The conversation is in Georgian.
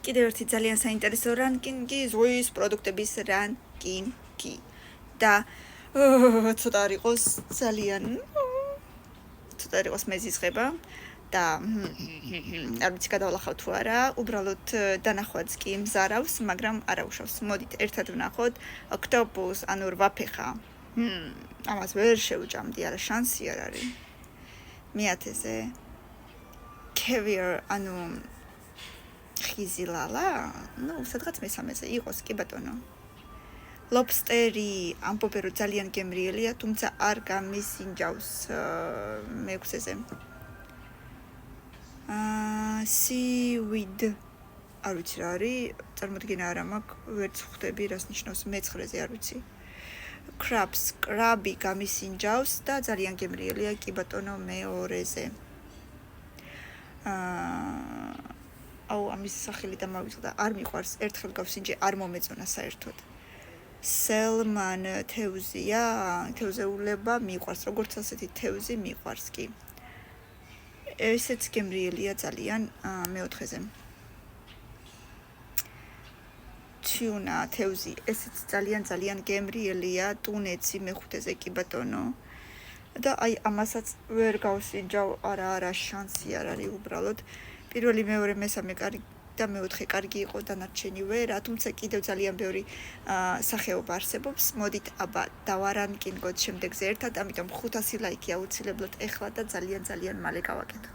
კიდევ ერთი ძალიან საინტერესო რანკინგი, ზღვის პროდუქტების რანკინგი. და ცოტა არ იყოს ძალიან ცოტა არ იყოს მეზიზღება და არ ვიცი გადავლახავ თუ არა, უბრალოდ დანახვაც კი მზარავს, მაგრამ არა უშავს. მოდით ერთად ვნახოთ ოქტოპუს, ანუ რვაფეხა. ამას ვერ შევჭამდი, არა შანსი არ არის. მეათეზე caviar, ანუ ხიზილალა, სადღაც მესამეზე იყოს, კი ბატონო. lobsteri ამბობენ რომ ძალიან გემრიელია, თუმცა არ გამისინჯავს მეექვსეზე. seaweed არ ვიცი რა არის, წარმოდგენა არ მაქვს, ვერც ხვდები რას ნიშნავს მე-9-ზე არ ვიცი. crabs, კრაბი გამისინჯავს და ძალიან გემრიელია, კი ბატონო მე-2-ზე. აუ ამის სახელი და მოვიწყდა, არ მიყვარს, ერთხელ გავსინჯე, არ მომეწონა საერთოდ. სელმან თევზია, თევზეულება მიყვარს, როგორც ასეთი თევზი მიყვარს კი. ესეც გემრიელია ძალიან მე-4-ზე. tuna თევზი, ესეც ძალიან გემრიელია, ტუნეცი მე-5-ზე კი ბატონო. და აი ამასაც ვერ გავსინჯავ, არა შანსი არ არის უბრალოდ. პირველი, მეორე, მესამე კარგი და მე-4 კარგი იყო, დანარჩენი ვერა, თუმცა კიდევ ძალიან ბევრი სახეობა არსებობს. მოდით აბა დავარანკინგოთ შემდეგზე ერთად, ამიტომ 500 ლაიქი აუცილებლად ეხლა და ძალიან მალე გავაკეთოთ.